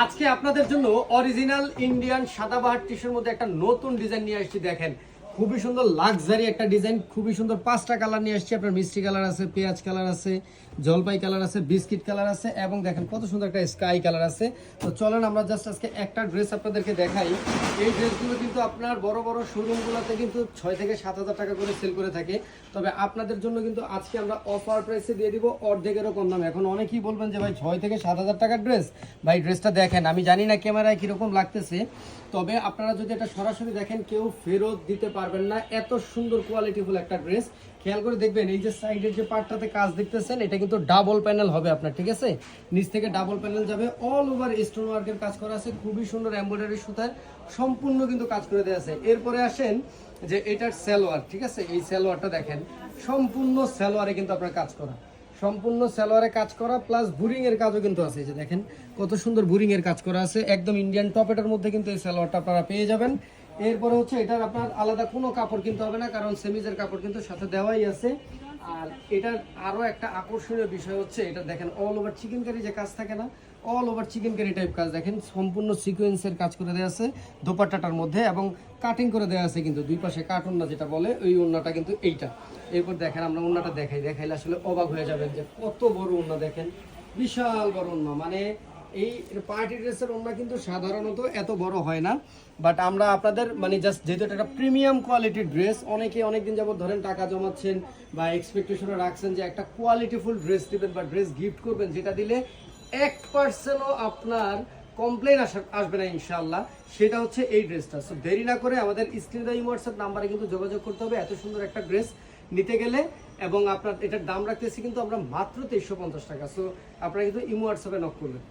আজকে আপনাদের জন্য অরিজিনাল ইন্ডিয়ান সাদাবাহার টিস্যুর মধ্যে একটা নতুন ডিজাইন নিয়ে আসছি। দেখেন খুবই সুন্দর লাক্সারি একটা ডিজাইন, খুবই সুন্দর। 5টা কালার নিয়ে আসছি। আপনার মিষ্টি কালার আছে, পেঁয়াজ কালার আছে, জলপাই কালার আছে, বিস্কিট কালার আছে এবং দেখেন কত সুন্দর একটা স্কাই কালার আছে। তো চলেন আমরা জাস্ট আজকে একটা ড্রেস আপনাদেরকে দেখাই। এই ড্রেসগুলো কিন্তু আপনার বড় বড় শোরুমগুলোতে কিন্তু 6 থেকে 7,000 টাকা করে সেল করে থাকে। তবে আপনাদের জন্য কিন্তু আজকে আমরা অফার প্রাইসে দিয়ে দিব অর্ধেকেরও কম দামে। এখন অনেকেই বলবেন যে ভাই 6 থেকে 7,000 টাকার ড্রেস, ভাই ড্রেসটা দেখেন। আমি জানি না ক্যামেরায় কীরকম লাগতেছে, তবে আপনারা যদি এটা সরাসরি দেখেন কেউ ফেরত দিতে পারবেন না। এত সুন্দর কোয়ালিটিফুল একটা ড্রেস। খেয়াল করে দেখবেন, এই যে সাইডের যে পার্টটাতে কাজ দেখতেছেন, এটা কিন্তু ডাবল প্যানেল হবে আপনার, ঠিক আছে? নিচ থেকে ডাবল প্যানেল যাবে, অল ওভার স্টোন ওয়ার্কের কাজ করা আছে, খুবই সুন্দর এমব্রয়ডারি সুতার সম্পূর্ণ কিন্তু কাজ করে দেওয়া আছে। এরপরে আসেন যে এটার সালোয়ার, ঠিক আছে? এই সালোয়ারটা দেখেন, সম্পূর্ণ সালোয়ারে কিন্তু আপনার কাজ করা, সম্পূর্ণ সালোয়ারে কাজ করা প্লাস বুরিং এর কাজও কিন্তু আছে। এই যে দেখেন কত সুন্দর বুরিং এর কাজ করা আছে, একদম ইন্ডিয়ান টপেটার মধ্যে কিন্তু এই সালোয়ারটা আপনারা পেয়ে যাবেন। এরপরে হচ্ছে এটার আপনার আলাদা কোনো কাপড় কিনতে হবে না, কারণ সেমিজের কাপড় কিন্তু সাথে দেওয়াই আছে। আর এটার আরো একটা আকর্ষণীয় বিষয় হচ্ছে, এটা দেখেন অল ওভার চিকেন কারি যে কাজ থাকে না, all over chicken curry type কাজ দেখেন, সম্পূর্ণ সিকোয়েন্সের কাজ করে দেওয়া আছে দোপাট্টাটার মধ্যে এবং কাটিং করে দেওয়া আছে কিন্তু দুই পাশে কাট ওন্না যেটা বলে, ওই ওন্নাটা কিন্তু এইটা। এরপর দেখেন আমরা ওন্নাটা দেখাইলে আসলে অবাক হয়ে যাবেন যে কত বড় ওন্না, দেখেন বিশাল বড় ওন্না। মানে এই পার্টি ড্রেসের ওন্না কিন্তু সাধারণত এত বড় হয় না, বাট আমরা আপনাদের মানে জাস্ট যেহেতু এটা একটা প্রিমিয়াম কোয়ালিটির ড্রেস, অনেকে অনেকদিন যাবত ধরেন টাকা জমাচ্ছেন বা এক্সপেকটেশনে রাখছেন যে একটা কোয়ালিটিফুল ড্রেস দিবেন বা ড্রেস গিফট করবেন, যেটা দিলে 1%ও আপনার কমপ্লেন আসবে না ইনশাআল্লাহ, সেটা হচ্ছে এই ড্রেসটা। সো দেরি না করে আমাদের স্ক্রিনে দেওয়া হোয়াটসঅ্যাপ নাম্বারে কিন্তু যোগাযোগ করতে হবে এত সুন্দর একটা ড্রেস নিতে গেলে। এবং আপনার এটার দাম রাখতেছি কিন্তু আমরা মাত্র 2350 টাকা। সো আপনারা কিন্তু ইমো হোয়াটসঅ্যাপে নক করবেন।